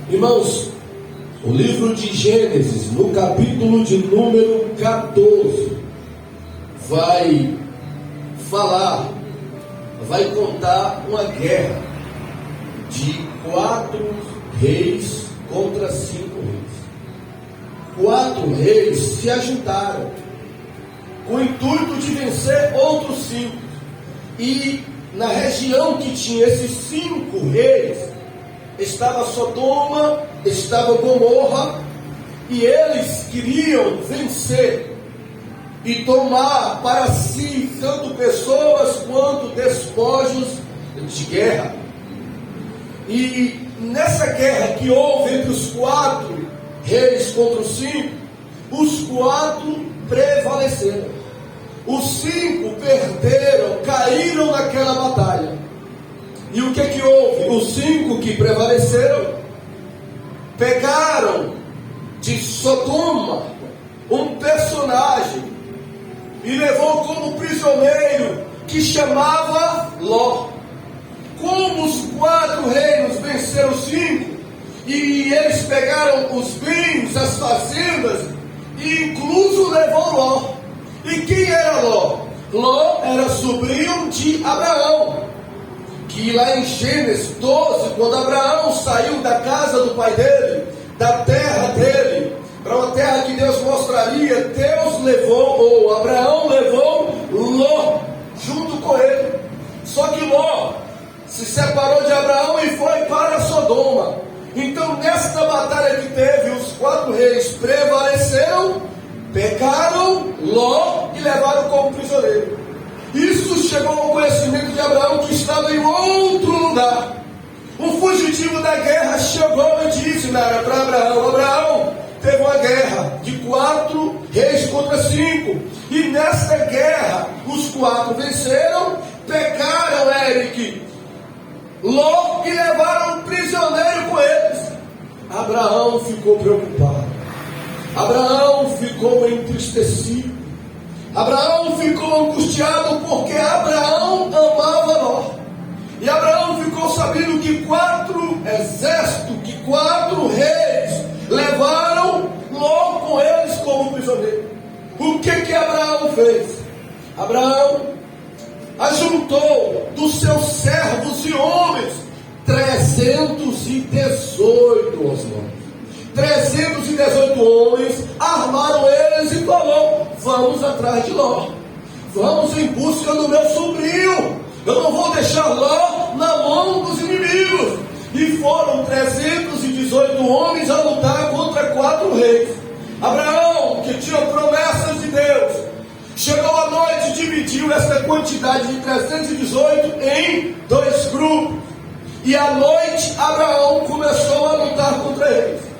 Irmãos, o livro de Gênesis, no capítulo de número 14, vai contar uma guerra de 4 reis contra 5 reis. 4 reis se ajuntaram com o intuito de vencer outros 5. E na região que tinha esses 5 reis, estava Sodoma, estava Gomorra, e eles queriam vencer e tomar para si tanto pessoas quanto despojos de guerra. E nessa guerra que houve entre os 4 reis contra os 5, os 4 prevaleceram. Os 5 perderam, caíram naquela batalha. E o que houve? Os 5 que prevaleceram pegaram de Sodoma um personagem e levou como prisioneiro que chamava Ló. Como os 4 reinos venceram os 5 e eles pegaram os bens, as fazendas, e incluso levou Ló. E quem era Ló? Ló era sobrinho de Abraão, que lá em Gênesis 12, quando Abraão saiu da casa do pai dele, da terra dele, para uma terra que Deus mostraria, Deus levou, ou Abraão levou Ló junto com ele. Só que Ló se separou de Abraão e foi para Sodoma. Então nesta batalha que teve, os 4 reis prevaleceram, pegaram Ló e levaram como prisioneiro. Isso chegou ao conhecimento de Abraão, que estava em outro lugar. Um fugitivo da guerra chegou e disse para Abraão: Abraão, teve uma guerra de 4 reis contra 5. E nesta guerra, os 4 venceram, pegaram Ló e levaram um prisioneiro com eles. Abraão ficou preocupado. Abraão ficou entristecido. Abraão ficou angustiado porque Abraão amava Ló. E Abraão ficou sabendo que 4 exércitos, que 4 reis levaram Ló com eles como prisioneiro. O que Abraão fez? Abraão ajuntou dos seus servos e homens 318 homens. 318 homens, armaram eles e falou: vamos atrás de Ló, vamos em busca do meu sobrinho, eu não vou deixar Ló na mão dos inimigos. E foram 318 homens a lutar contra 4 reis. Abraão, que tinha promessas de Deus, chegou à noite e dividiu essa quantidade de 318 em 2 grupos. E à noite Abraão começou a lutar contra eles.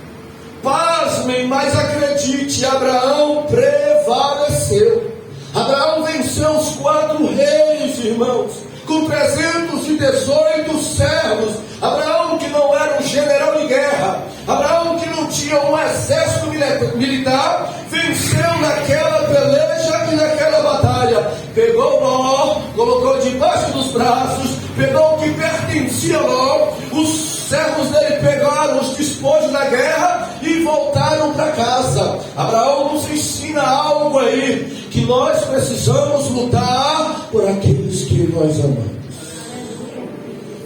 Pasmem, mas acredite, Abraão prevaleceu. Abraão venceu os 4 reis, irmãos, com 318 servos. Abraão, que não era um general de guerra, Abraão, que não tinha um exército militar, venceu naquela peleja e naquela batalha. Pegou Ló, colocou debaixo dos braços, pegou o que pertencia a Ló. Os servos dele pegaram os despojos da guerra e voltaram para casa. Abraão nos ensina algo aí, que nós precisamos lutar por aqueles que nós amamos.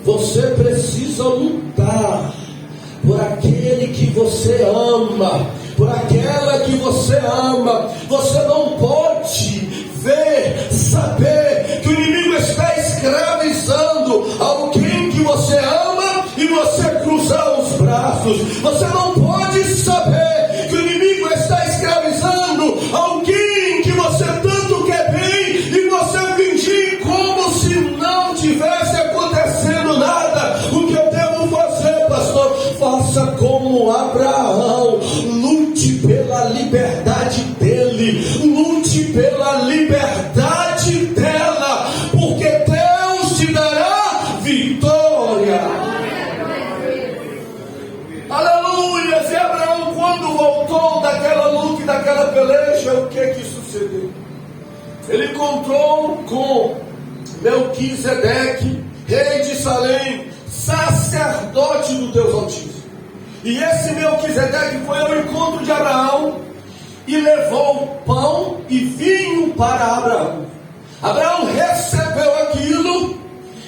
Você precisa lutar por aquele que você ama, por aquela que você ama. Você não pode ver, saber que o inimigo está escravizando alguém que você ama e você cruzar os braços. Você não pode saber que o inimigo está escravizando alguém que você tanto quer bem e você fingir como se não tivesse acontecendo nada. O que eu devo fazer, pastor? Faça como Abraão, lute pela liberdade dele, lute pela liberdade dela, porque Deus te dará vitória. Aleluia! E Abraão, quando voltou daquela luta e daquela peleja, o que sucedeu? Ele encontrou com Melquisedeque, rei de Salém, sacerdote do Deus Altíssimo. E esse Melquisedeque foi ao encontro de Abraão e levou pão e vinho para Abraão. Abraão recebeu aquilo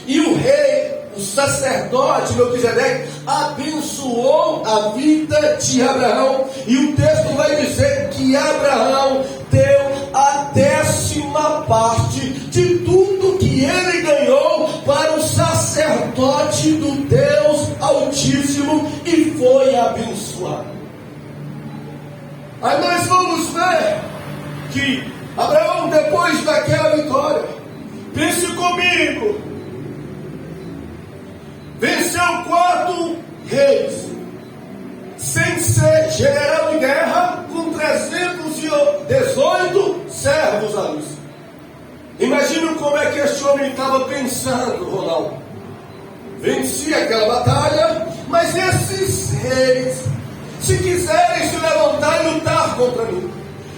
e o rei, o sacerdote Melquisedeque, abençoou a vida de Abraão. E o texto vai dizer que Abraão deu a 10ª parte de tudo que ele ganhou para o sacerdote do Deus Altíssimo e foi abençoado. Aí nós vamos ver que Abraão, depois daquela vitória, pense comigo, venceu 4 reis, sem ser general de guerra, com 318 servos à luz. Imagina como é que este homem estava pensando, Ronaldo. Venci aquela batalha, mas esses reis, se quiserem se levantar e lutar contra mim,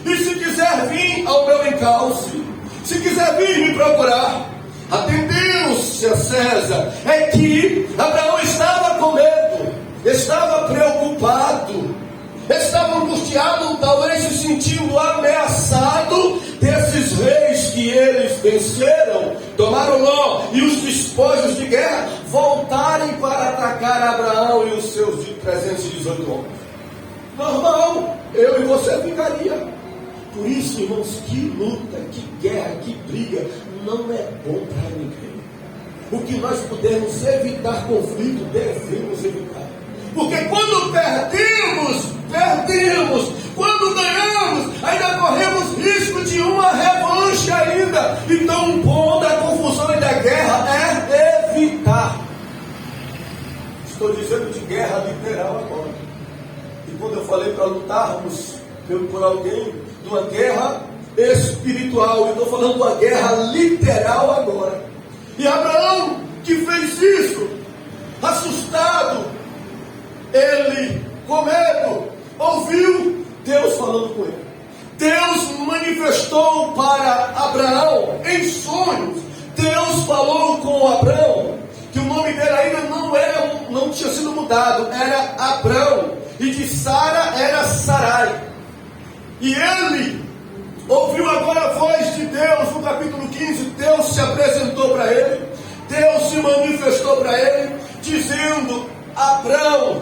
e se quiser vir ao meu encalço, se quiser vir me procurar, atendendo-se a César, é que Abraão estava com medo, estava preocupado, estava angustiado, talvez se sentindo ameaçado desses reis que eles venceram, tomaram Ló e os despojos de guerra, voltarem para atacar Abraão e os seus 318 homens. Normal, eu e você ficaria. Por isso, irmãos, que luta, que guerra, que briga, não é bom para ninguém. O que nós pudermos evitar conflito, devemos evitar. Porque quando perdemos. Quando ganhamos, ainda corremos risco de uma revanche ainda. Então, o bom da confusão e da guerra é evitar. Estou dizendo de guerra literal agora. E quando eu falei para lutarmos por alguém, de uma guerra espiritual, eu estou falando de uma guerra literal agora. E Abraão, que fez isso, assustado, ele com medo, ouviu Deus falando com ele. Deus manifestou para Abraão em sonhos. Deus falou com Abraão, que o nome dele ainda não tinha sido mudado, era Abrão, e de Sara era Sarai. E ele ouviu agora a voz de Deus. No capítulo 15, Deus se apresentou para ele, Deus se manifestou para ele, dizendo: Abrão,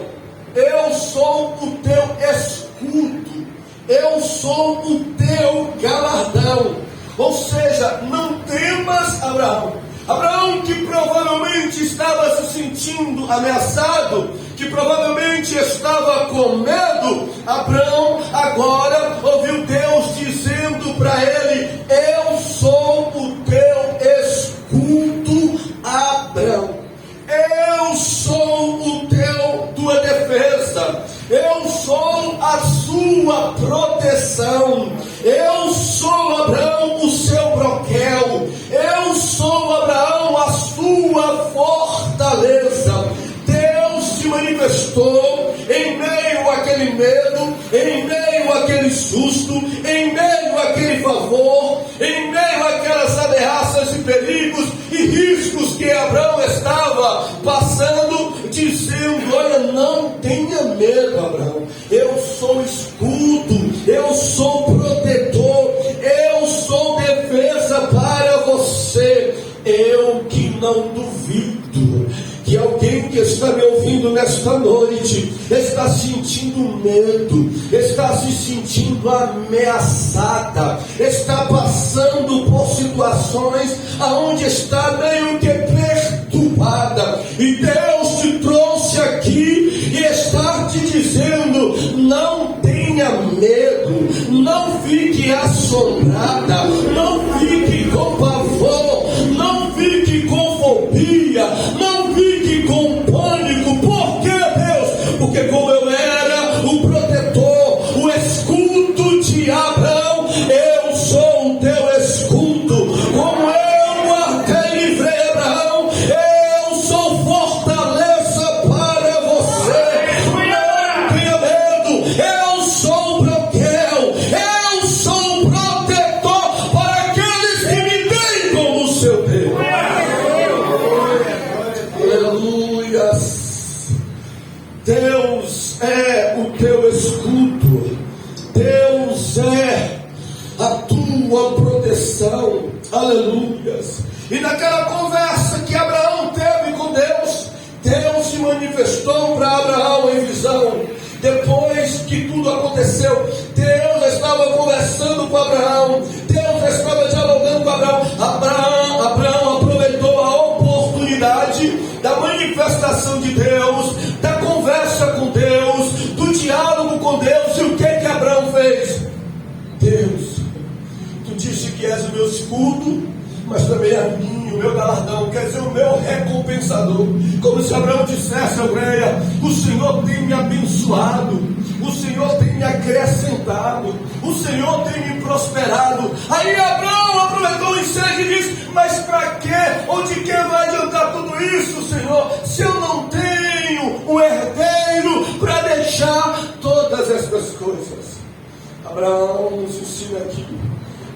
eu sou o teu escudo, eu sou o teu galardão. Ou seja, não temas, Abraão. Abraão, que provavelmente estava se sentindo ameaçado, que provavelmente estava com medo, Abraão agora ouviu Deus dizendo para ele: eu sou o teu escudo, Abraão. Eu sou tua defesa. Eu sou a sua proteção. Eu sou, Abraão, o seu broquel. Eu sou, Abraão, a sua fortaleza. Deus se manifestou em meio àquele medo, em meio àquele susto, em meio àquele favor, em meio àquelas ameaças e perigos e riscos que Abraão estava passando, dizendo: olha, não tenha medo, Abraão, eu sou escudo, eu sou protetor, eu sou defesa para você. Eu que não duvido que alguém que está me ouvindo nesta noite está sentindo medo, está se sentindo ameaçada, está passando por situações aonde está meio que perturbada, e Deus te trouxe aqui e está te dizendo: não tenha medo, não fique assombrada, não fique com pavor, não fique com fobia, não fique com pânico. Por que, Deus? Porque como eu era o protetor, o escudo de Abraão, eu sou o teu escudo. Como eu guardei e livrei Abraão, eu sou fortaleza para você. Não tenha medo, eu sou o broquel, eu sou o protetor para Deus é o teu escudo, Deus é a tua proteção, aleluias. E naquela conversa que Abraão teve com Deus, Deus se manifestou para Abraão em visão. Depois que tudo aconteceu, Deus estava conversando com Abraão, Deus estava dialogando com Abraão. Abraão aproveitou a oportunidade da manifestação de Deus, da conversa com Deus, do diálogo com Deus. E o que Abraão fez? Deus, tu disse que és o meu escudo, mas também a mim, o meu galardão, quer dizer, o meu recompensador. Como se Abraão dissesse: Andréia, o Senhor tem me abençoado, o Senhor tem me acrescentado, o Senhor tem me prosperado. Aí Abraão aproveitou o ensejo e disse: mas para quê? Ou de que vai adiantar tudo isso, Senhor, se eu não tenho um herdeiro para deixar todas estas coisas? Abraão nos ensina aqui,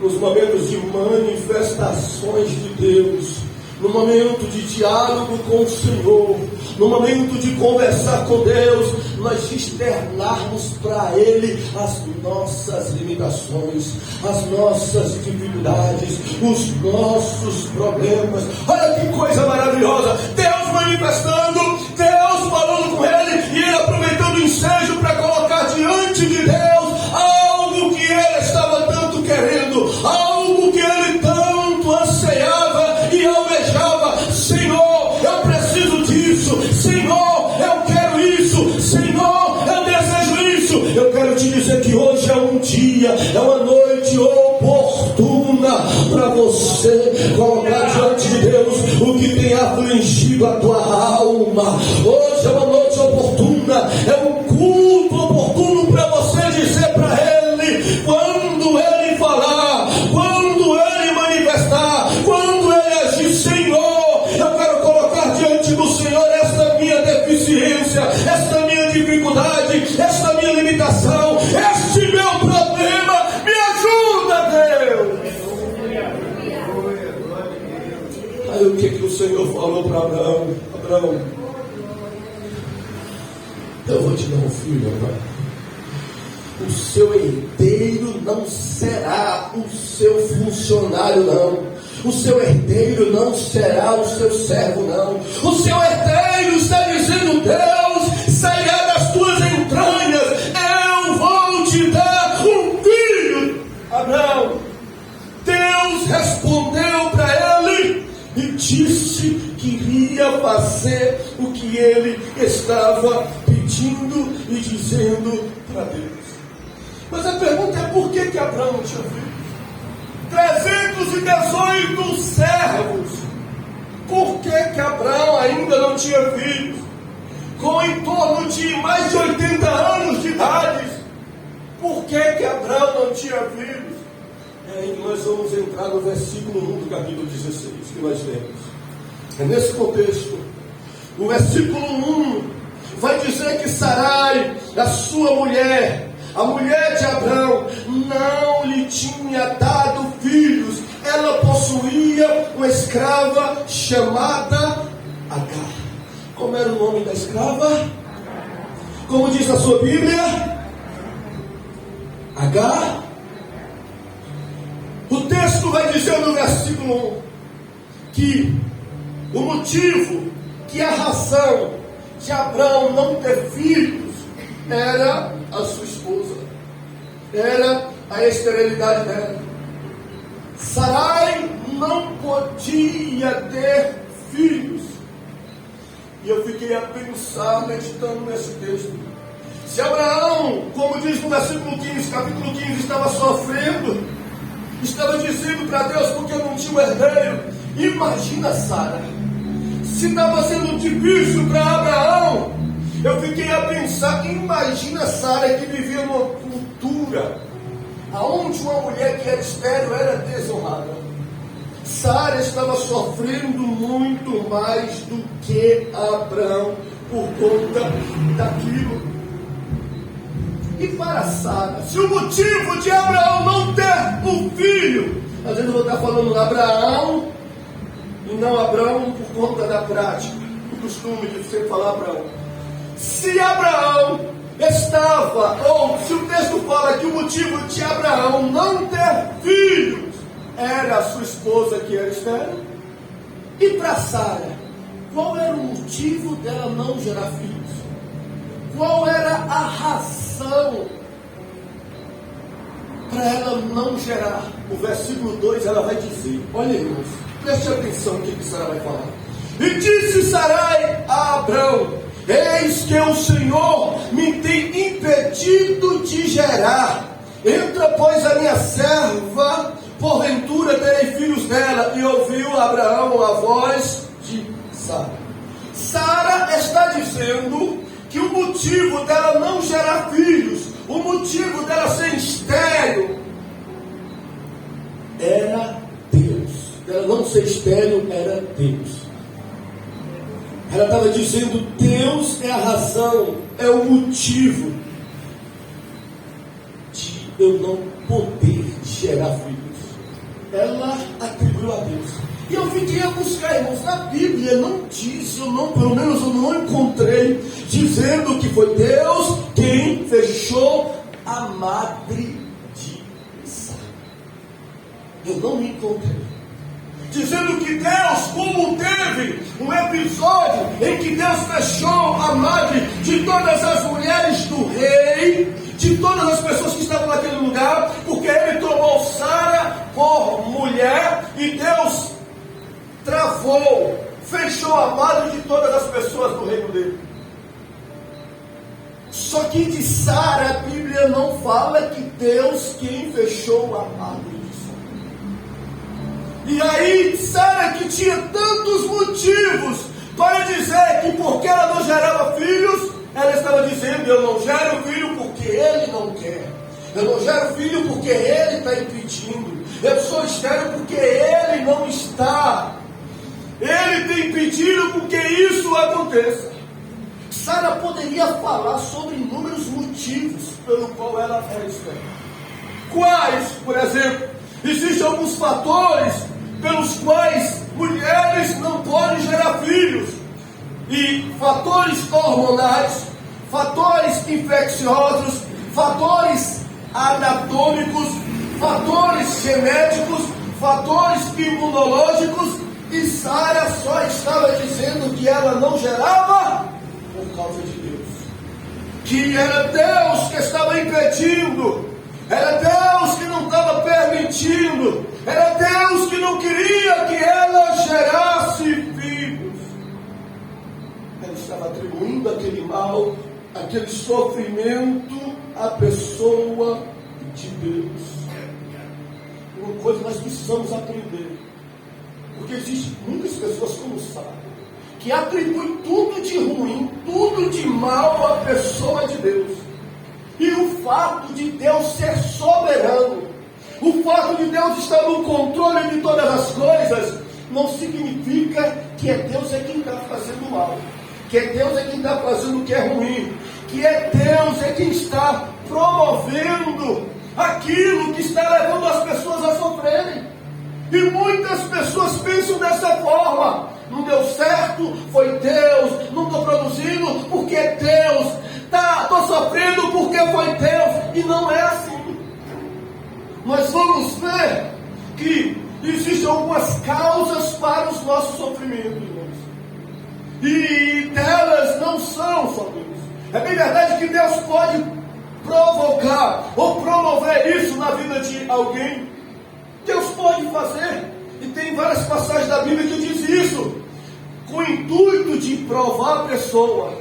nos momentos de manifestações de Deus, no momento de diálogo com o Senhor, no momento de conversar com Deus, nós externarmos para Ele as nossas limitações, as nossas dificuldades, os nossos problemas. Olha que coisa maravilhosa! Deus manifestando, Deus falando com ele, e ele aproveitando o ensejo para colocar diante de Deus algo que ele estava tanto querendo, algo que ele tanto anseiava e almejava. Senhor, eu preciso disso. Senhor, eu quero isso. Senhor, eu desejo isso. Eu quero te dizer que hoje é um dia, é uma noite oportuna para você colocar diante de Deus o que tem afligido a tua alma. Hoje é uma noite oportuna, é um culto oportuno para você dizer para Ele, quando Ele falar, quando Ele manifestar, quando Ele agir: Senhor, eu quero colocar diante do Senhor esta minha deficiência, esta minha dificuldade, esta minha limitação, este meu problema. Me ajuda, Deus. Aí o que o Senhor falou para Abraão? Abraão, eu vou te dar um filho, Abraão. O seu herdeiro não será o seu funcionário, não. O seu herdeiro não será o seu servo, não. O seu herdeiro, está dizendo Deus, sairá das tuas entranhas. Eu vou te dar um filho. Abraão, Deus respondeu para ele e disse que iria fazer o que ele estava pedindo e dizendo para Deus. Mas a pergunta é: por que Abraão não tinha filhos? 318 servos. Por que Abraão ainda não tinha filhos? Com em torno de mais de 80 anos de idade. Por que Abraão não tinha filhos? É aí que nós vamos entrar no versículo 1 do capítulo 16, que nós lemos. É nesse contexto. O versículo 1 vai dizer que Sarai, a sua mulher, a mulher de Abraão, não lhe tinha dado filhos. Ela possuía uma escrava chamada Agar. Como era o nome da escrava? Como diz na sua Bíblia? Agar. O texto vai dizer no versículo 1 que o motivo, que a razão de Abraão não ter filhos era a sua esposa, era a esterilidade dela. Sarai não podia ter filhos. E eu fiquei a pensar, meditando nesse texto. Se Abraão, como diz no versículo 15, capítulo 15, estava sofrendo, estava dizendo para Deus porque eu não tinha um herdeiro, imagina Sara. Se estava sendo difícil para Abraão, eu fiquei a pensar, imagina Sara, que vivia numa cultura aonde uma mulher que era estéril era desonrada. Sara estava sofrendo muito mais do que Abraão por conta daquilo. E para Sara, se o motivo de Abraão não ter um filho, às vezes eu vou estar falando Abraão e não Abraão por conta da prática, o costume de sempre falar Abraão. Se Abraão estava, ou se o texto fala que o motivo de Abraão não ter filhos era a sua esposa que era estéril, e para Sara, qual era o motivo dela não gerar filhos? Qual era a razão para ela não gerar? O versículo 2 ela vai dizer, olha irmãos, preste atenção no que Sara vai falar. E disse Sarai a Abrão: eis que o Senhor me tem impedido de gerar. Entra, pois, a minha serva, porventura terei filhos dela. E ouviu Abraão a voz de Sara. Sara está dizendo que o motivo dela não gerar filhos, o motivo dela ser estéril, era Deus. Ela não ser estéril era Deus. Ela estava dizendo, Deus é a razão, é o motivo de eu não poder gerar filhos. Ela atribuiu a Deus. E eu fiquei a buscar, irmãos, na Bíblia não diz, pelo menos eu não encontrei, dizendo que foi Deus quem fechou a madre de Sara. Eu não me encontrei. Dizendo que Deus, como teve um episódio em que Deus fechou a madre de todas as mulheres do rei, de todas as pessoas que estavam naquele lugar, porque ele tomou Sara por mulher e Deus travou, fechou a madre de todas as pessoas do reino dele. Só que de Sara a Bíblia não fala que Deus quem fechou a madre. E aí, Sara, que tinha tantos motivos para dizer que porque ela não gerava filhos, ela estava dizendo, eu não gero filho porque ele não quer. Eu não gero filho porque ele está impedindo. Eu sou estéril porque ele não está. Ele tem impedido porque isso aconteça. Sara poderia falar sobre inúmeros motivos pelo qual ela era estéril. Quais, por exemplo, existem alguns fatores pelos quais mulheres não podem gerar filhos. E fatores hormonais, fatores infecciosos, fatores anatômicos, fatores genéticos, fatores imunológicos. E Sara só estava dizendo que ela não gerava por causa de Deus. Que era Deus que estava impedindo. Era Deus que não estava permitindo. Era Deus que não queria que ela gerasse filhos. Ela estava atribuindo aquele mal, aquele sofrimento à pessoa de Deus. Uma coisa nós precisamos aprender. Porque existem muitas pessoas como Sara, que atribuem tudo de ruim, tudo de mal à pessoa de Deus. E o fato de Deus ser soberano, o fato de Deus estar no controle de todas as coisas, não significa que é Deus quem está fazendo mal, que é Deus quem está fazendo o que é ruim, que é Deus quem está promovendo aquilo que está levando as pessoas a sofrerem. E muitas pessoas pensam dessa forma: não deu certo, foi Deus, não estou produzindo porque é Deus, estou sofrendo porque foi Deus. E não é assim. Nós vamos ver que existem algumas causas para os nossos sofrimentos, irmãos. E delas não são só Deus. É bem verdade que Deus pode provocar ou promover isso na vida de alguém. Deus pode fazer. E tem várias passagens da Bíblia que diz isso, com o intuito de provar a pessoa,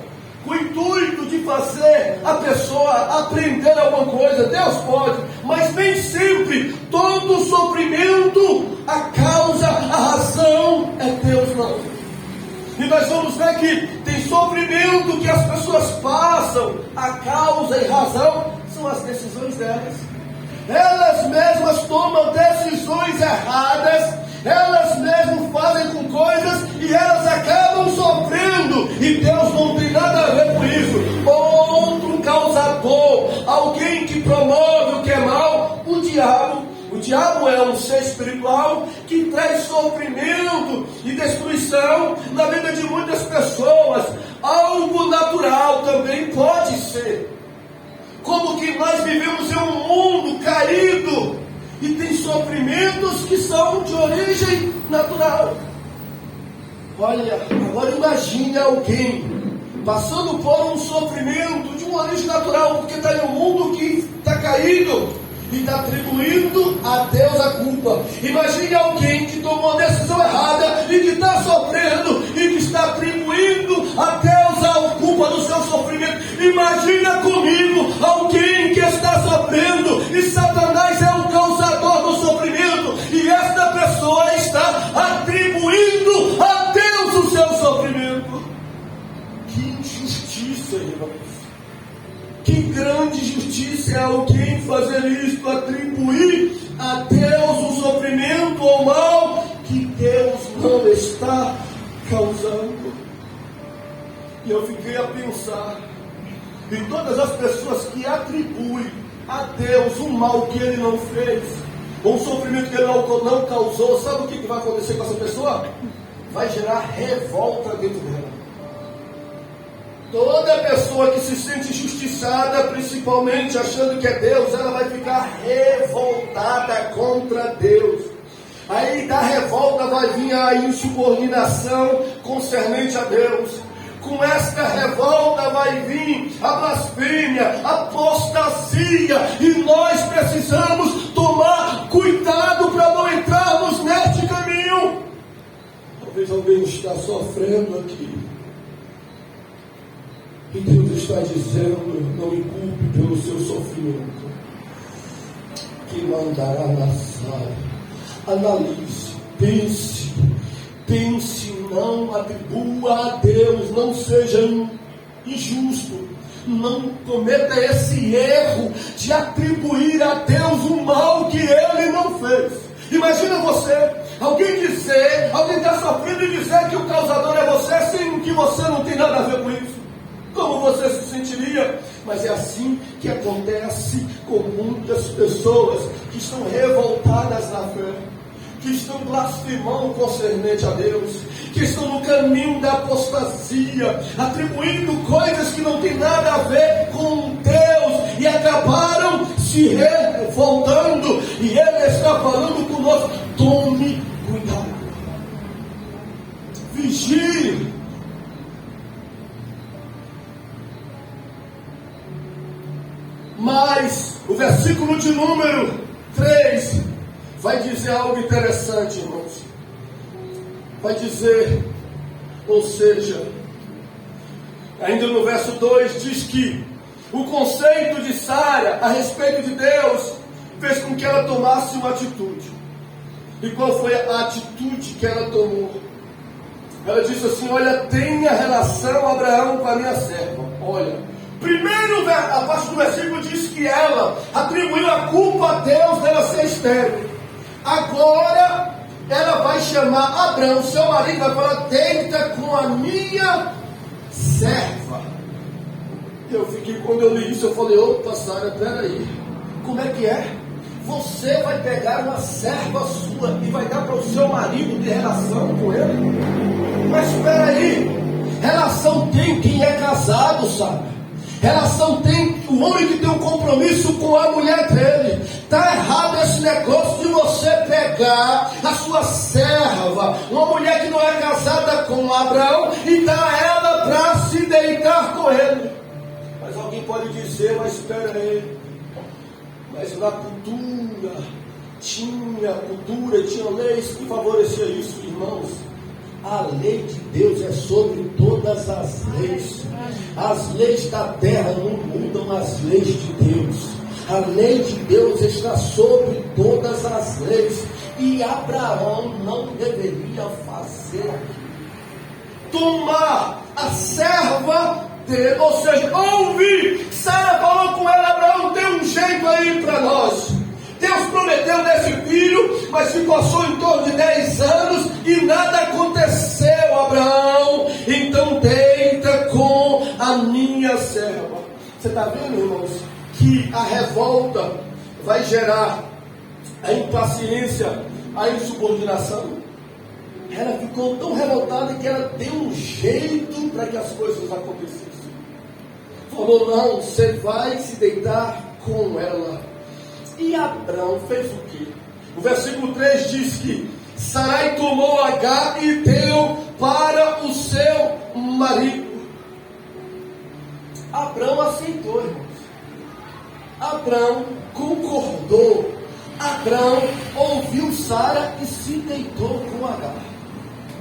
com o intuito de fazer a pessoa aprender alguma coisa. Deus pode, mas nem sempre todo sofrimento, a causa, a razão é Deus, não. E nós vamos ver que tem sofrimento que as pessoas passam, a causa e razão são as decisões delas. Elas mesmas tomam decisões erradas, elas mesmas fazem com coisas e elas acabam sofrendo, e Deus não tem nada a ver com isso. Outro causador, alguém que promove o que é mal, o diabo diabo é um ser espiritual que traz sofrimento e destruição na vida de muitas pessoas. Algo natural também pode ser. Como que nós vivemos em um mundo caído e tem sofrimentos que são de origem natural. Olha, agora imagine alguém passando por um sofrimento de uma origem natural, porque está em um mundo que está caído e está atribuindo a Deus a culpa. Imagine alguém que tomou uma decisão errada e que está sofrendo e que está atribuindo a Deus a culpa do seu sofrimento. Imagina comigo alguém que está sofrendo e Satanás é o causador do sofrimento e esta pessoa está atribuindo a Deus o seu sofrimento. Que injustiça, irmãos! Que grande justiça é alguém fazer isto, atribuir a Deus o sofrimento ou mal que Deus não está causando. E eu fiquei a pensar em todas as pessoas que atribuem a Deus um mal que Ele não fez, ou um sofrimento que Ele não causou. Sabe o que vai acontecer com essa pessoa? Vai gerar revolta dentro dela. Toda pessoa que se sente injustiçada, principalmente achando que é Deus, ela vai ficar revoltada contra Deus. Aí da revolta vai vir a insubordinação concernente a Deus. Com esta revolta vai vir a blasfêmia, a apostasia, e nós precisamos tomar cuidado para não entrarmos neste caminho. Talvez alguém está sofrendo aqui. E Deus está dizendo: não me culpe pelo seu sofrimento, que mandará na sala. Analise, pense, não atribua a Deus, não seja injusto, não cometa esse erro de atribuir a Deus um mal que Ele não fez. Imagina você, alguém está sofrendo e dizer que o causador é você, sendo que você não tem nada a ver com isso. Como você se sentiria? Mas é assim que acontece com muitas pessoas que estão revoltadas na fé, que estão blasfemando concernente a Deus, que estão no caminho da apostasia, atribuindo coisas que não tem nada a ver com Deus, e acabaram se revoltando, e Ele está falando conosco: tome cuidado, vigie. Mas o versículo de número 3 vai dizer algo interessante, irmãos. Vai dizer, ou seja, ainda no verso 2 diz que o conceito de Sara a respeito de Deus fez com que ela tomasse uma atitude. E qual foi a atitude que ela tomou? Ela disse assim: olha, tenha relação, Abraão, com a minha serva. Olha, primeiro, a parte do versículo diz que ela atribuiu a culpa a Deus dela ser estéril. Agora, ela vai chamar Abraão, seu marido, vai falar: deita com a minha serva. Quando eu li isso, eu falei: opa, Sara, peraí, como é que é? Você vai pegar uma serva sua e vai dar para o seu marido de relação com ele? Mas peraí, relação tem quem é casado, sabe? Relação tem o homem que tem um compromisso com a mulher dele. Está errado esse negócio de você pegar a sua serva, uma mulher que não é casada com Abraão, e dar ela para se deitar com ele. Mas alguém pode dizer: mas espera aí, mas na cultura tinha leis que favoreciam isso, irmãos. A lei de Deus é sobre todas as leis. As leis da terra não mudam as leis de Deus. A lei de Deus está sobre todas as leis. E Abraão não deveria fazer aquilo. Tomar a serva dele, ou seja, ouvir. Sara falou com ela: Abraão, tem um jeito aí para nós. Deus prometeu desse filho, mas se passou em torno de 10 anos e nada aconteceu, Abraão. Então deita com a minha serva. Você está vendo, irmãos, que a revolta vai gerar a impaciência, a insubordinação. Ela ficou tão revoltada que ela deu um jeito para que as coisas acontecessem. Falou: não, você vai se deitar com ela. E Abrão fez o quê? O versículo 3 diz que Sarai tomou Agar e deu para o seu marido. Abrão aceitou, irmãos. Abrão concordou. Abrão ouviu Sara e se deitou com Agar.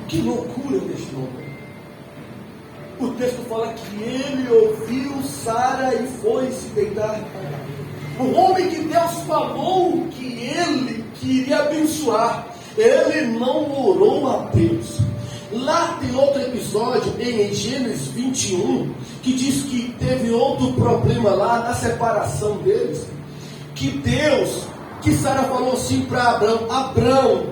Que loucura deste homem. O texto fala que ele ouviu Sara e foi se deitar com Agar. O homem que Deus falou que ele queria abençoar, ele não orou a Deus. Lá tem outro episódio em Gênesis 21, que diz que teve outro problema lá na separação deles, que Sara falou assim para Abrão: Abrão,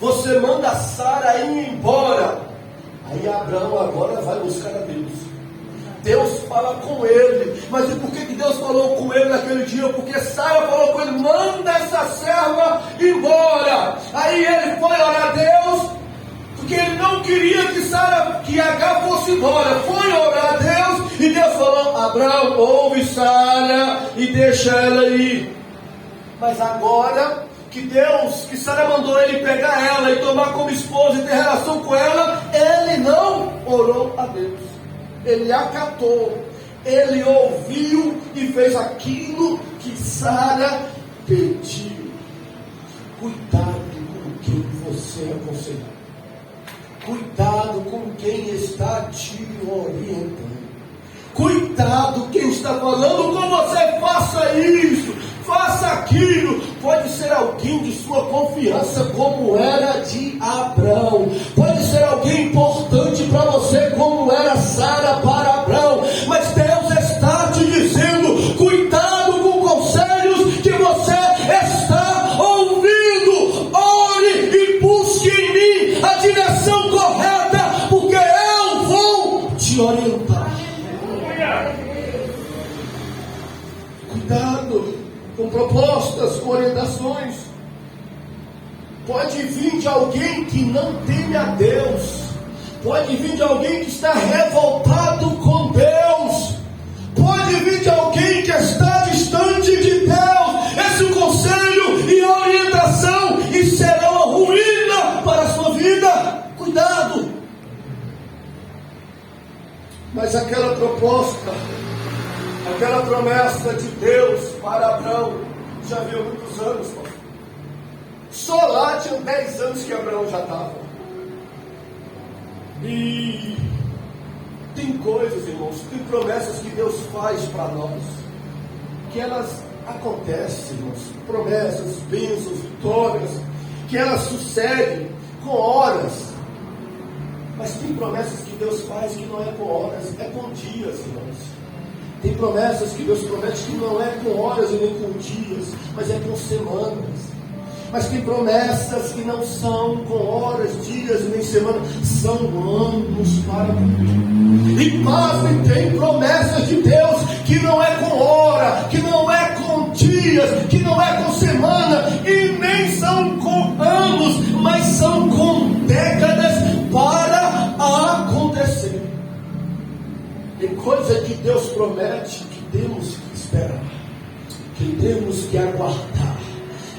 você manda Sara ir embora. Aí Abrão agora vai buscar a Deus. Deus fala com ele. Mas e por que Deus falou com ele naquele dia? Porque Sara falou com ele: manda essa serva embora. Aí ele foi orar a Deus, porque ele não queria que Agar fosse embora. Foi orar a Deus e Deus falou: Abrão, ouve Sara e deixa ela ir. Mas agora que Sara mandou ele pegar ela e tomar como esposa e ter relação com ela, ele não orou a Deus. Ele acatou, ele ouviu e fez aquilo que Sara pediu. Cuidado com quem você aconselha. Cuidado com quem está te orientando. Cuidado quem está falando com você: faça isso, faça aquilo. Pode ser alguém de sua confiança, como era de Abrão. Pode ser alguém importante para você, como era Sara para Abrão. Mas Deus está te dizendo: cuidado com conselhos que você está ouvindo. Ore e busque em mim a direção correta, porque eu vou te orientar. Cuidado com propostas, com orientações. Pode vir de alguém que não teme a Deus. Pode vir de alguém que está revoltado com Deus. Pode vir de alguém que está distante de Deus. Esse conselho e a orientação e será uma ruína para a sua vida. Cuidado. Mas aquela proposta, aquela promessa de Deus para Abrão, já havia muitos anos, pastor. Só lá tinha 10 anos que Abrão já estava. E tem coisas, irmãos, tem promessas que Deus faz para nós, que elas acontecem, irmãos. Promessas, bênçãos, vitórias, que elas sucedem com horas. Mas tem promessas que Deus faz que não é com horas, é com dias, irmãos. Tem promessas que Deus promete que não é com horas e nem com dias, mas é com semanas. Mas tem promessas que não são com horas, dias e nem semanas, são anos para cumprir. E pasmem, tem promessas de Deus que não é com hora, que não é com dias, que não é com semana, e nem são com anos, mas são com décadas para acontecer. Tem coisa que Deus promete que temos que esperar, que temos que aguardar,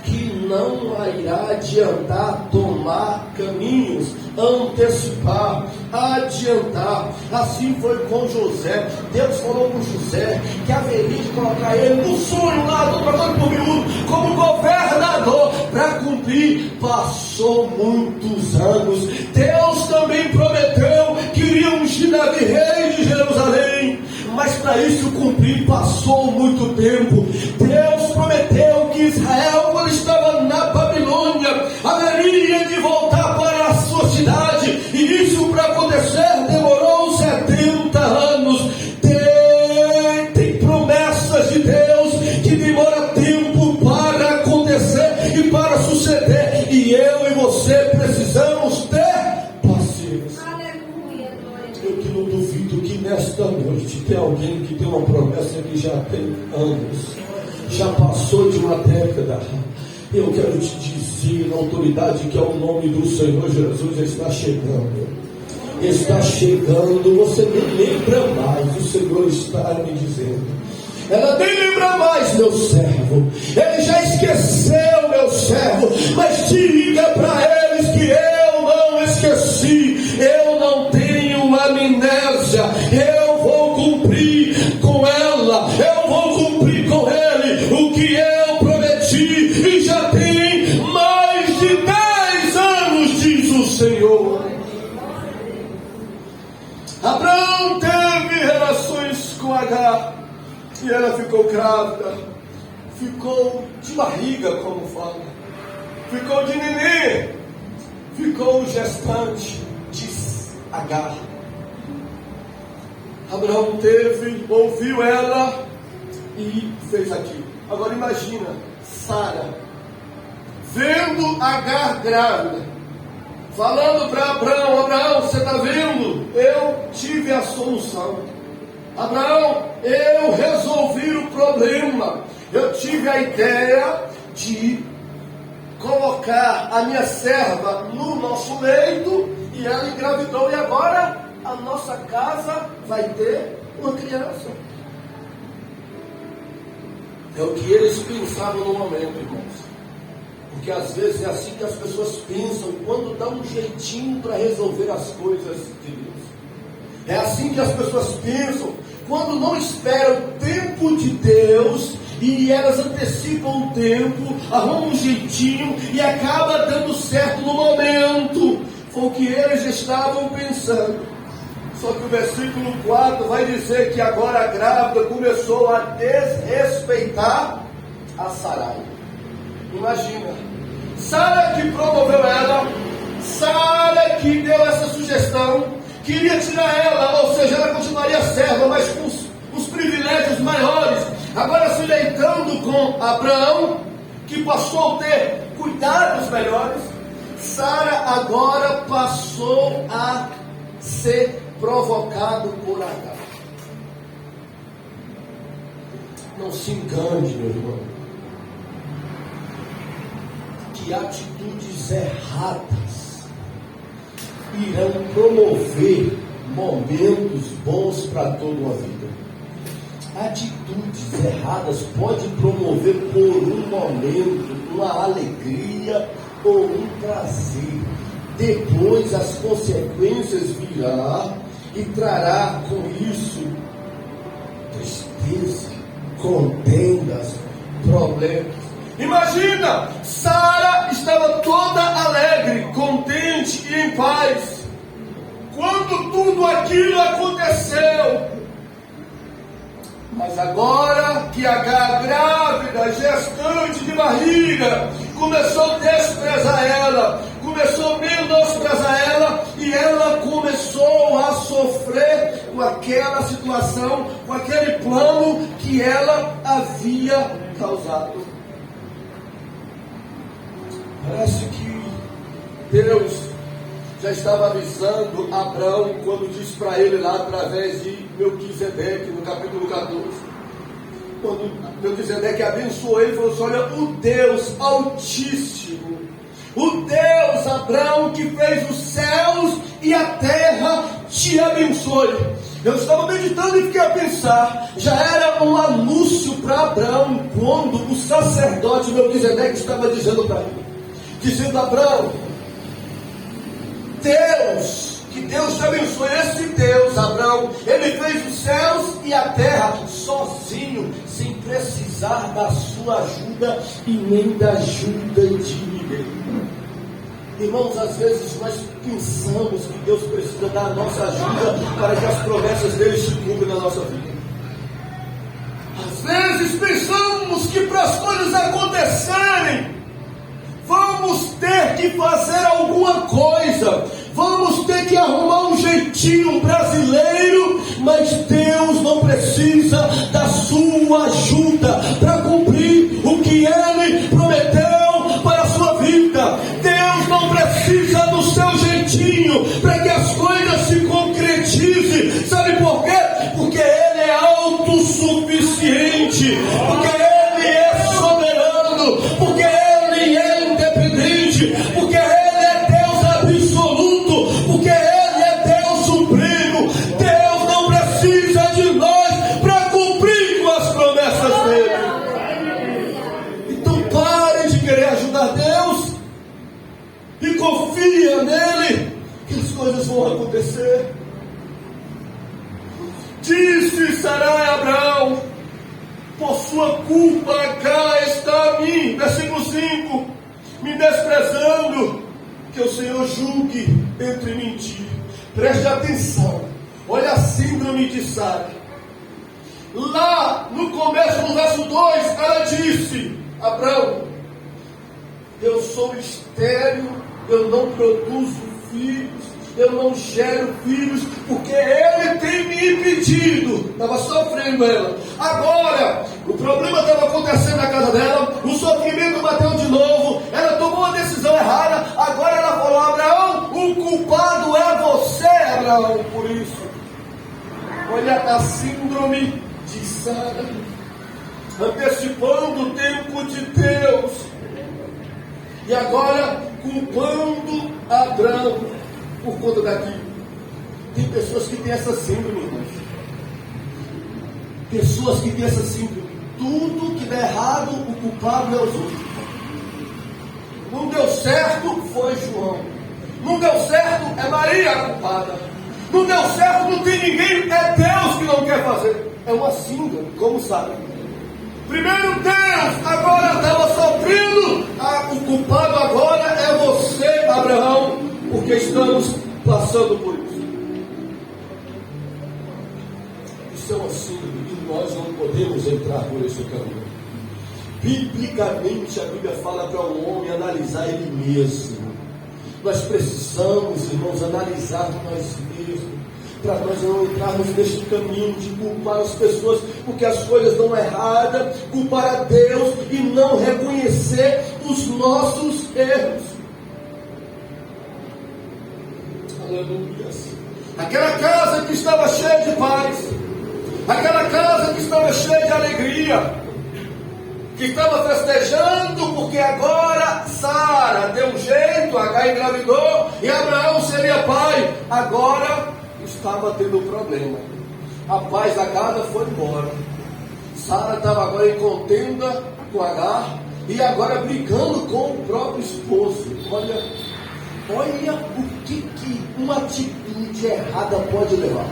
que não irá adiantar tomar caminhos, antecipar, adiantar. Assim foi com José. Deus falou com José que haveria de colocar ele no sonho lá do trocando por miúdo como governador para cumprir. Passou muitos anos. Deus também prometeu que iria ungir Davi rei de Jerusalém, mas para isso cumprir passou muito tempo. Deus prometeu que Israel, quando estava na Babilônia, haveria de voltar para a sua cidade, e isso para acontecer demorou 70 anos. Tem promessas de Deus que demora tempo para acontecer e para suceder, e eu e você precisamos ter paciência. Eu que não duvido que nesta noite tem alguém que tem uma promessa que já tem anos, já passou de uma década, Eu quero te dizer, na autoridade que é o nome do Senhor Jesus, está chegando. Está chegando, você nem lembra mais, o Senhor está me dizendo. Ela nem lembra mais, meu servo. Ele já esqueceu, meu servo. Mas diga para eles que eu não esqueci. Eu não tenho amnésia. Eu vou cumprir com ela. Eu vou cumprir com ele o que eu prometi. E já tem mais de 10 anos, diz o Senhor. Abraão teve relações com Agar e ela ficou grávida, ficou de barriga, como fala, ficou de neném, ficou gestante, diz Agar. Abraão ouviu ela e fez aquilo. Agora imagina Sara vendo Agar grávida, falando para Abraão: Abraão, você está vendo? Eu tive a solução. Abraão, eu resolvi o problema. Eu tive a ideia de colocar a minha serva no nosso leito e ela engravidou. E agora a nossa casa vai ter uma criança. É o que eles pensavam no momento, irmãos. Porque às vezes é assim que as pessoas pensam quando dá um jeitinho para resolver as coisas de Deus. É assim que as pessoas pensam quando não esperam o tempo de Deus e elas antecipam o tempo, arrumam um jeitinho e acaba dando certo no momento. Foi o que eles estavam pensando. Só que o versículo 4 vai dizer que agora a grávida começou a desrespeitar a Sarai. Imagina, Sara que promoveu ela, Sara que deu essa sugestão, queria tirar ela, ou seja, ela continuaria serva, mas com os privilégios maiores, agora se deitando com Abraão, que passou a ter cuidados melhores. Sara agora passou a ser provocado por Agar. Não se engane, meu irmão, que atitudes erradas irão promover momentos bons para toda uma vida. Atitudes erradas podem promover por um momento uma alegria ou um prazer. Depois as consequências virão e trará com isso tristeza, contendas, problemas. Imagina, Sara estava toda alegre, contente e em paz quando tudo aquilo aconteceu. Mas agora que Agar, grávida, gestante de barriga, começou a desprezar ela, começou a menosprezar ela, e ela começou a sofrer com aquela situação, com aquele plano que ela havia causado. Parece que Deus já estava avisando Abraão quando disse para ele lá através de Melquisedeque, no capítulo 14. Quando Melquisedeque abençoou ele, falou assim: olha, o Deus Altíssimo, o Deus Abraão que fez os céus e a terra, te abençoe. Eu estava meditando e fiquei a pensar, já era um anúncio para Abraão quando o sacerdote Melquisedeque estava dizendo para ele, dizendo: Abraão, Deus, que Deus te abençoe. Esse Deus, Abraão, ele fez os céus e a terra sozinho, sem precisar da sua ajuda e nem da ajuda de ninguém. Irmãos, às vezes nós pensamos que Deus precisa da nossa ajuda para que as promessas dele se cumprem na nossa vida. Às vezes pensamos que para as coisas acontecerem, vamos ter que fazer alguma coisa, vamos ter que arrumar um jeitinho brasileiro, mas Deus não precisa da sua ajuda para cumprir o que Ele prometeu para a sua vida. Deus não precisa do seu jeitinho para que as coisas se concretizem. Sabe por quê? Porque Ele é autossuficiente, porque Ele é soberano, porque Ele tua culpa cá está a mim. Versículo 5, me desprezando, que o Senhor julgue entre mim e ti. Preste atenção, olha a síndrome de Sara. Lá no começo do verso 2, ela disse: Abraão, eu sou estéril, eu não produzo filhos, eu não gero filhos, porque ele tem me impedido. Estava sofrendo ela. Agora, o problema estava acontecendo na casa dela, o sofrimento bateu de novo, ela tomou uma decisão errada. Agora ela falou: Abraão, o culpado é você, Abraão, por isso. Olha a síndrome de Sara, antecipando o tempo de Deus, e agora culpando Abraão por conta daquilo. Tem pessoas que têm essa síndrome, irmãos. Pessoas que têm essa síndrome. Tudo que der errado, o culpado é os outros. Não deu certo, foi João. Não deu certo, é Maria a culpada. Não deu certo, não tem ninguém, é Deus que não quer fazer. É uma síndrome, como sabe. Primeiro Deus, agora estava sofrendo, o culpado agora é você, Abraão, porque estamos passando por isso. Isso é uma síndrome e nós não podemos entrar por esse caminho. Biblicamente a Bíblia fala para o homem analisar ele mesmo. Nós precisamos, irmãos, analisar nós mesmos, para nós não entrarmos neste caminho de culpar as pessoas porque as coisas dão errada, culpar a Deus e não reconhecer os nossos erros. Aleluia. Aquela casa que estava cheia de paz, aquela casa que estava cheia de alegria, que estava festejando porque agora Sara deu um jeito, Agar engravidou e Abraão seria pai. Agora estava tendo problema. A paz da casa foi embora. Sara estava agora em contenda com Agar e agora brigando com o próprio esposo. Olha o que uma atitude errada pode levar.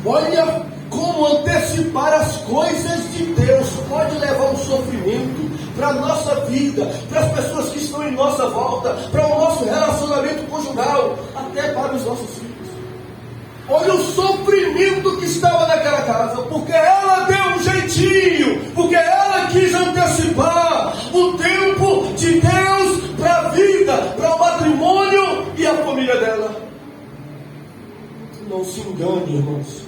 Olha como antecipar as coisas de Deus pode levar um sofrimento para a nossa vida, para as pessoas que estão em nossa volta, para o nosso relacionamento conjugal, até para os nossos filhos. Olha o sofrimento que estava naquela casa, porque ela deu um jeitinho, porque ela quis antecipar o tempo de Deus para a vida, para o matrimônio e a família dela. Não se engane, irmãos.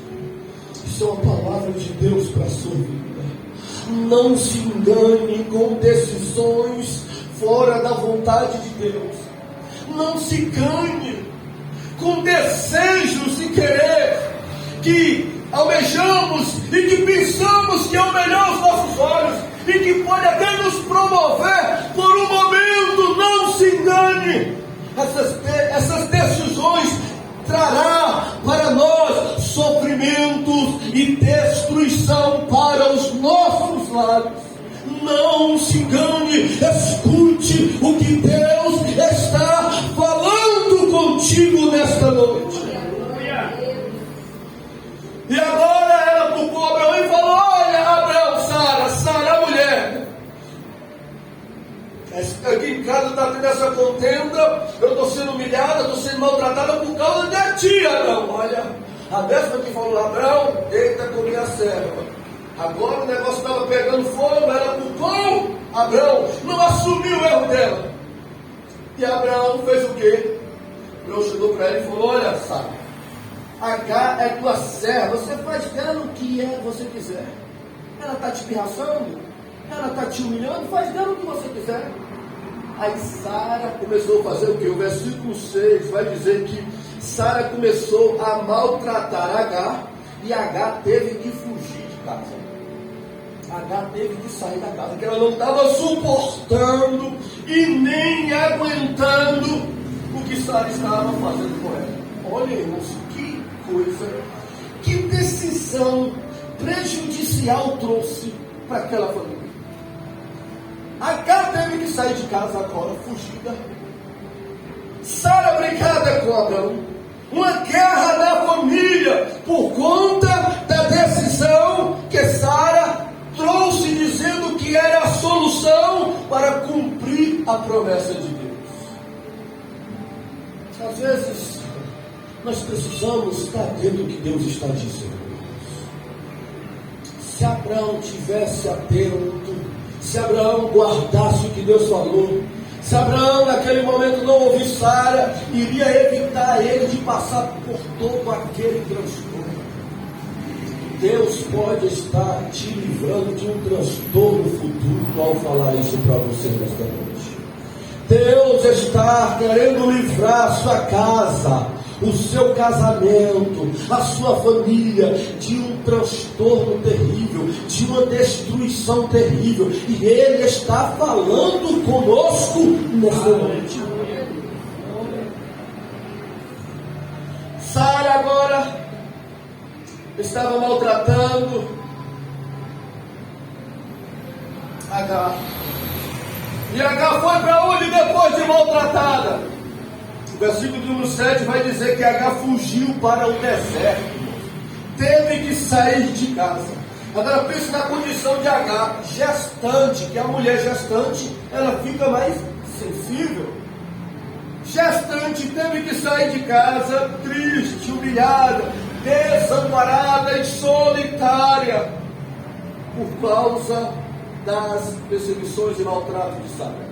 Isso é uma palavra de Deus para a sua vida. Não se engane com decisões fora da vontade de Deus. Não se engane com desejos e querer que almejamos e que pensamos que é o melhor aos nossos olhos e que pode até nos promover por um momento. Não se engane. Essas decisões trará para nós sofrimentos e destruição para os nossos lares. Não se engane, escute o que Deus está falando contigo nesta noite. E agora ela culpou Abraão e falou: olha, Abraão, Sara, a mulher, aqui em casa está tendo essa contenda, eu estou sendo humilhada, estou sendo maltratada por causa da tia, Abraão. Olha, a mesma que falou: Abraão, deita com minha serva. Agora o negócio estava pegando fogo, ela culpou Abraão, não assumiu o erro dela. E Abraão fez o quê? Abraão chegou para ele e falou: olha, Sara, Agar é tua serva, você faz dela o que você quiser. Ela está te pirraçando, ela está te humilhando, faz dela o que você quiser. Aí Sara começou a fazer o que? O versículo 6 vai dizer que Sara começou a maltratar Agar e Agar teve que fugir de casa. Agar teve que sair da casa, que ela não estava suportando e nem aguentando o que Sara estava fazendo com ela. Olha, irmãos, que coisa, que decisão prejudicial trouxe para aquela família. Agar teve que sair de casa agora, fugida. Sara brigada com Abraão. Uma guerra na família por conta da decisão que Sara trouxe, dizendo a promessa de Deus. Às vezes, nós precisamos estar dentro do que Deus está dizendo. Se Abraão tivesse atento, se Abraão guardasse o que Deus falou, se Abraão naquele momento não ouvisse Sara, iria evitar ele de passar por todo aquele transtorno. Deus pode estar te livrando de um transtorno futuro ao falar isso para você nesta noite. Deus está querendo livrar a sua casa, o seu casamento, a sua família de um transtorno terrível, de uma destruição terrível, e Ele está falando conosco nessa noite. Sara agora estava maltratando Agar, e Agar foi para onde depois de maltratada? O versículo número 7 vai dizer que Agar fugiu para o deserto, teve que sair de casa. Agora pense na condição de Agar, gestante, que a mulher gestante, ela fica mais sensível. Gestante teve que sair de casa, triste, humilhada, desamparada e solitária, por causa das perseguições e maltrato de Sara.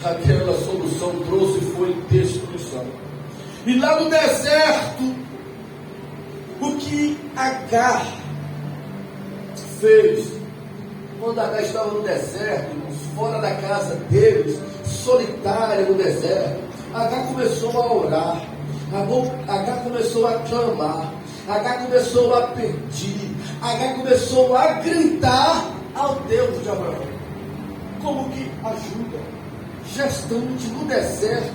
Aquela solução trouxe foi destruição. E lá no deserto, o que Agar fez, quando Agar estava no deserto, fora da casa deles, solitária no deserto, Agar começou a orar, Agar começou a clamar, Agar começou a pedir, Agar começou a gritar ao Deus de Abraão, como que ajuda, gestante no deserto,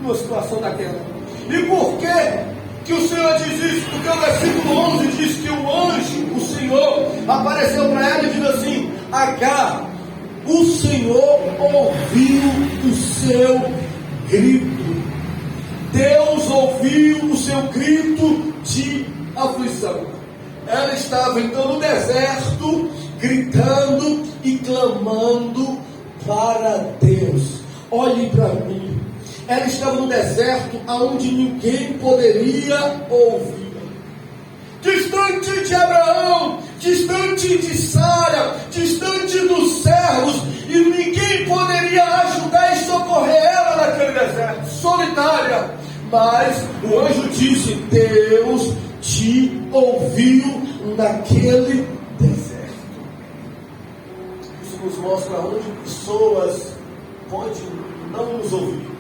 numa situação daquela. E por que o Senhor diz isso? Porque o versículo 11 diz que o anjo, o Senhor, apareceu para ela e diz assim: Agar, o Senhor ouviu o seu grito. Deus ouviu o seu grito de aflição. Ela estava então no deserto, gritando e clamando para Deus. Olhe para mim. Ela estava no deserto onde ninguém poderia ouvir. Distante de Abraão, distante de Sara, distante dos servos, e ninguém poderia ajudar e socorrer ela naquele deserto, solitária. Mas o anjo disse: Deus te ouviu naquele deserto. Isso nos mostra onde pessoas podem não nos ouvir.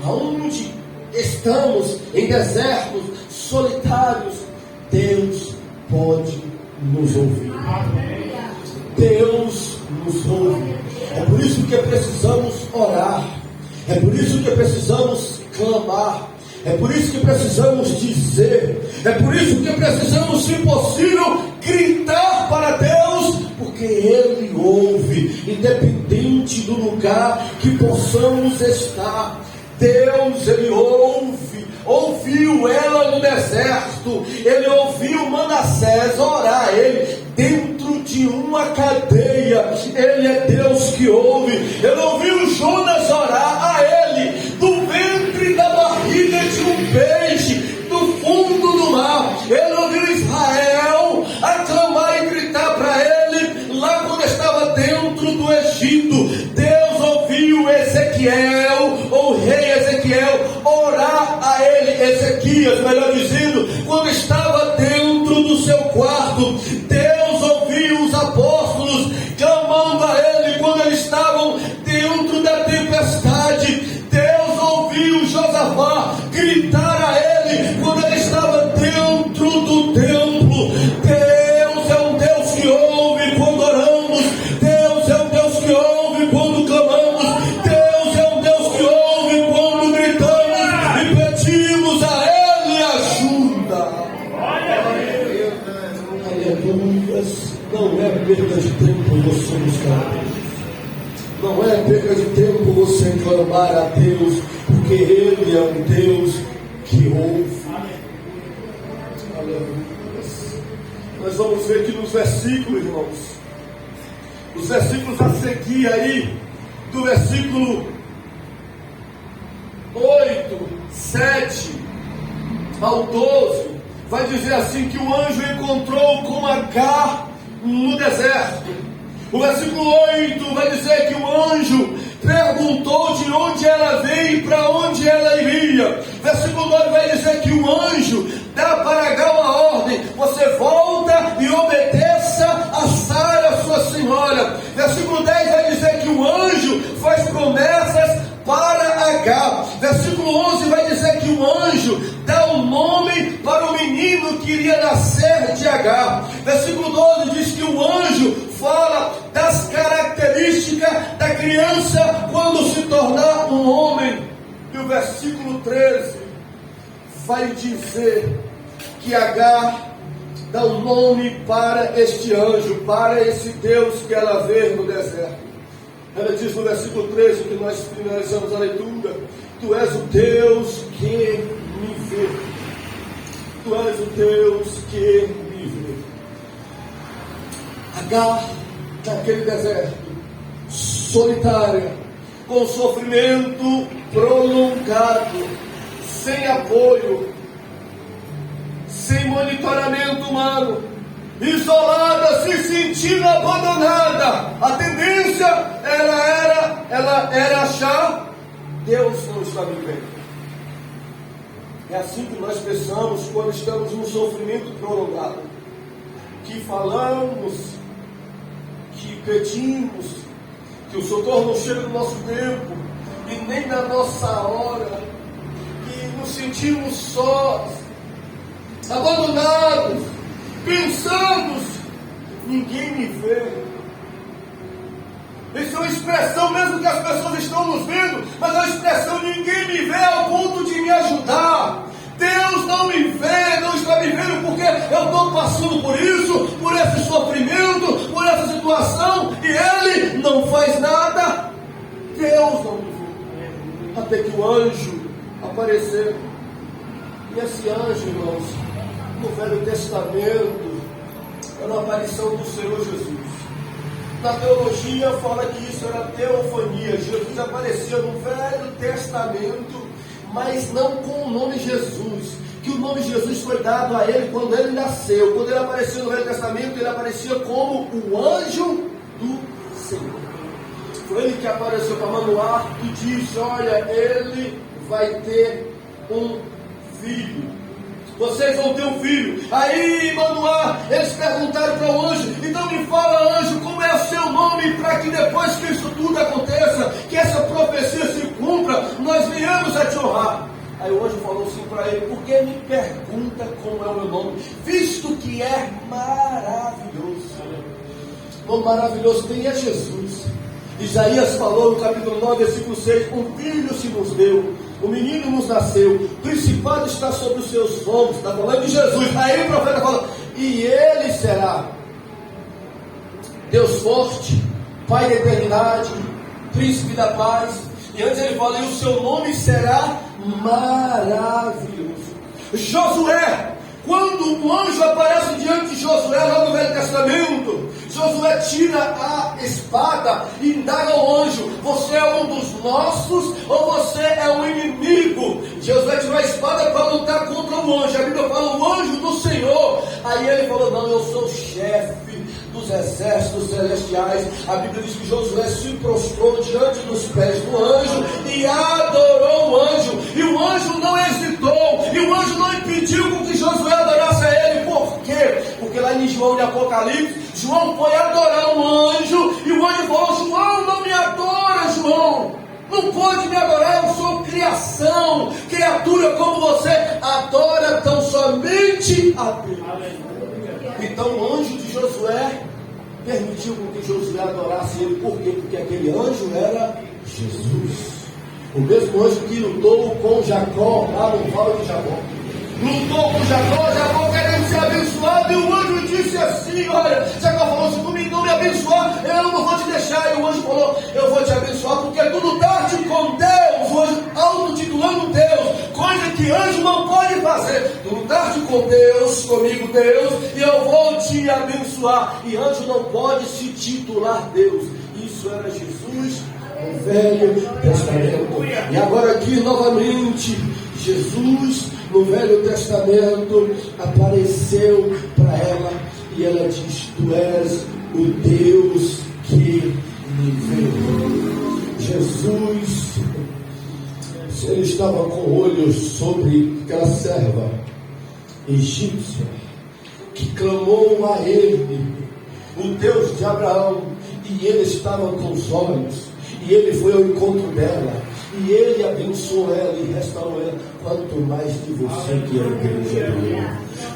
Aonde estamos em desertos solitários, Deus pode nos ouvir. Deus nos ouve. É por isso que precisamos orar. É por isso que precisamos clamar. É por isso que precisamos dizer. É por isso que precisamos, se possível, gritar para Deus, porque Ele ouve, independente do lugar que possamos estar. Deus, Ele ouviu ela no deserto, Ele ouviu Manassés orar a Ele dentro de uma cadeia. Ele é Deus que ouve. Ele ouviu Jonas orar a Ele do ventre da barriga de um peixe, do fundo do mar. Ele ouviu Israel aclamar e gritar para Ele lá quando estava dentro do Egito. Deus ouviu Ezequiel, ou rei Ezequiel, orar a ele, Ezequias, melhor dizendo, quando estava dentro do seu quarto. Deus ouviu os apóstolos clamando a ele quando eles estavam dentro da tempestade. Deus ouviu Josafá gritar a ele quando ele estava dentro do templo. Deus é um Deus que ouve quando oramos. Deus é um Deus que ouve quando clamamos. Deus é um Deus que ouve quando gritamos e pedimos a Ele ajuda. Aleluia. Não é perda de tempo você buscar a Deus. Não é perda de tempo você clamar a Deus, porque Ele é um Deus que ouve. Aleluia. Nós vamos ver que nos versículos, irmãos, Os versículos a seguir aí, do versículo 8, 7 ao 12, vai dizer assim que o anjo encontrou com Agar no deserto. O versículo 8 vai dizer que o anjo perguntou de onde ela veio e para onde ela iria. Versículo 9 vai dizer que o anjo dá para Agar uma ordem: você volta e obedeça a Sara, sua senhora. Versículo 10 vai dizer que o anjo faz promessas para Agar. Versículo 11 vai dizer que o anjo dá um nome para o menino que iria nascer de Agar. Versículo 12 diz que o anjo fala das características da criança quando se tornar um homem. E o versículo 13 vai dizer que Agar dá um nome para este anjo, para esse Deus que ela vê no deserto. Ela diz no versículo 13, que nós finalizamos a leitura: tu és o Deus que me vê. Tu és o Deus que me vê. Agar, naquele deserto, solitária, com sofrimento prolongado, sem apoio, sem monitoramento humano, isolada, se sentindo abandonada. A tendência ela era achar: Deus não está me vendo. É assim que nós pensamos quando estamos num sofrimento prolongado, que falamos, que pedimos, que o socorro não chega no nosso tempo e nem na nossa hora, que nos sentimos sós, abandonados, pensamos: ninguém me vê. Isso é uma expressão, mesmo que as pessoas estão nos vendo, mas é uma expressão: ninguém me vê ao ponto de me ajudar. Deus não me vê, não está me vendo porque eu estou passando por isso, por esse sofrimento, por essa situação, e Ele não faz nada. Deus não me vê. Até que o anjo apareceu. E esse anjo, irmãos, no Velho Testamento, era uma aparição do Senhor Jesus. Na teologia fala que isso era teofania. Jesus aparecia no Velho Testamento, mas não com o nome Jesus, que o nome Jesus foi dado a ele quando ele nasceu. Quando ele apareceu no Velho Testamento, ele aparecia como o anjo do Senhor. Foi ele que apareceu para Manoá e disse: olha, ele vai ter um filho. Vocês vão ter um filho. Aí, Manoá, eles perguntaram para o anjo: então me fala, anjo, como é o seu nome, para que depois que isso tudo aconteça, que essa profecia se cumpra, nós venhamos a te honrar. Aí o anjo falou assim para ele: por que me pergunta como é o meu nome, visto que é maravilhoso? O nome maravilhoso tem é Jesus. Isaías falou no capítulo 9, versículo 6: um filho se nos deu, o menino nos nasceu, o principado está sobre os seus ombros. Está falando de Jesus. Aí o profeta fala: e ele será Deus forte, Pai da eternidade, Príncipe da paz. E antes ele fala: e o seu nome será maravilhoso. Josué, quando o anjo aparece diante de Josué lá no Velho Testamento, Josué tira a espada e indaga ao anjo: você é um dos nossos ou você é um inimigo? Josué tirou a espada para lutar contra o anjo. A Bíblia fala: o anjo do Senhor. Aí ele falou: não, eu sou o chefe dos exércitos celestiais. A Bíblia diz que Josué se prostrou diante dos pés do anjo e adorou o anjo. E o anjo não hesitou, e o anjo não impediu com que Josué adorasse a ele. Por quê? Porque lá em João de Apocalipse, João foi adorar um anjo, e o anjo falou: João, não me adora, João, não pode me adorar, eu sou criação, criatura como você, adora tão somente a Deus. Então o anjo de Josué permitiu que Josué adorasse ele. Por quê? Porque aquele anjo era Jesus. O mesmo anjo que lutou com Jacó lá no vale de Jacó. Lutou com Jacó, Jacó querendo ser abençoado, e o anjo disse assim: olha, Jacó falou: se tu não me abençoar, eu não vou te deixar. E o anjo falou: eu vou te abençoar porque tu lutaste com Deus. O anjo autotitulando Deus, coisa que anjo não pode fazer. Tu lutaste com Deus, comigo Deus, e eu vou te podia abençoar, e anjo não pode se titular Deus. Isso era Jesus no Velho Testamento. E agora aqui novamente, Jesus no Velho Testamento apareceu para ela e ela diz: tu és o Deus que me vê. Jesus, ele estava com olhos sobre aquela serva egípcia que clamou a ele, o Deus de Abraão, e ele estava com os olhos, e ele foi ao encontro dela, e ele abençoou ela e restaurou ela. Quanto mais de você que é a igreja dele,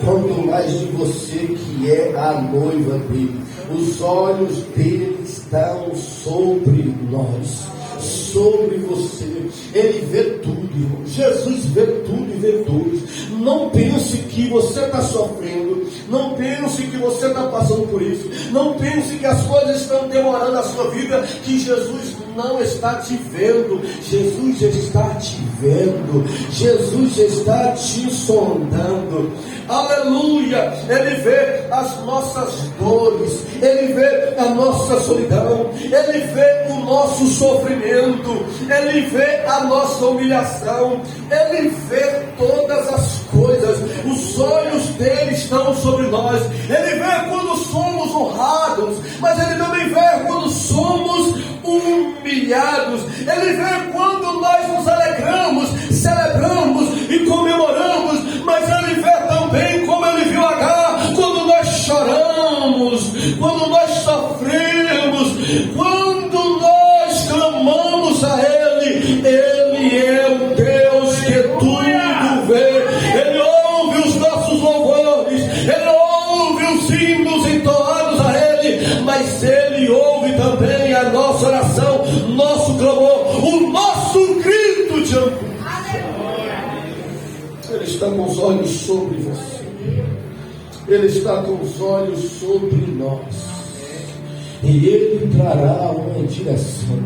quanto mais de você que é a noiva dele, os olhos dele estão sobre nós, sobre você. Ele vê tudo, irmão. Jesus vê tudo e vê todos. Não pense que você está sofrendo, não pense que você está passando por isso, não pense que as coisas estão demorando a sua vida, que Jesus não está te vendo. Jesus está te vendo, Jesus está te sondando. Aleluia. Ele vê as nossas dores, ele vê a nossa solidão, ele vê o nosso sofrimento, ele vê a nossa humilhação, ele vê todas as coisas. Os olhos dele estão sobre nós. Ele vê quando somos honrados, mas ele também vê quando somos humilhados. Ele vê quando nós nos alegramos, celebramos e comemoramos, mas ele vê também como ele viu Agar, quando nós choramos, quando nós sofremos, quando nós clamamos a ele. Ele é o Deus que tudo vê. Ele ouve os nossos louvores, ele ouve os hinos entoados a ele, mas ele ouve também a nossa oração, nosso clamor, o nosso grito de angústia. Ele está com os olhos sobre você, ele está com os olhos sobre nós, e ele trará uma direção,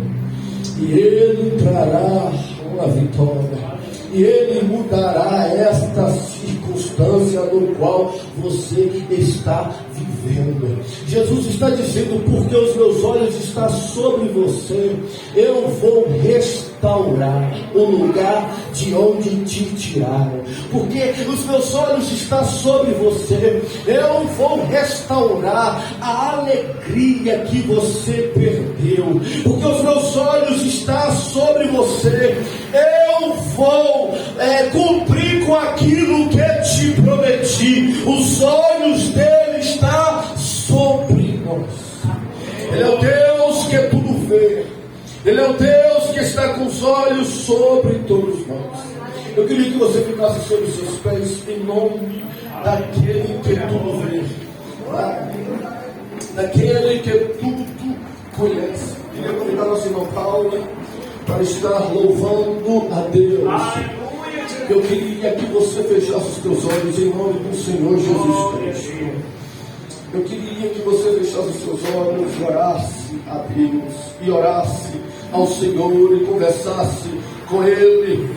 e ele trará uma vitória, e ele mudará esta circunstância no qual você está vivendo. Jesus está dizendo: porque os meus olhos estão sobre você, eu vou restaurar o lugar de onde te tiraram. Porque os meus olhos estão sobre você, eu vou restaurar a alegria que você perdeu. Porque os meus olhos estão sobre você, eu vou cumprir com aquilo que te prometi. Os olhos dele estão sobre nós. Ele é o Deus que tudo vê, ele é o Deus que está com os olhos sobre todos nós. Eu queria que você ficasse sobre os seus pés em nome daquele que tudo vê, daquele que tudo conhece. Eu queria convidar nossa irmã Paula para estar louvando a Deus. Eu queria que você fechasse os teus olhos em nome do Senhor Jesus Cristo. Eu queria que você fechasse os seus olhos e orasse a Deus, e orasse ao Senhor e conversasse com Ele.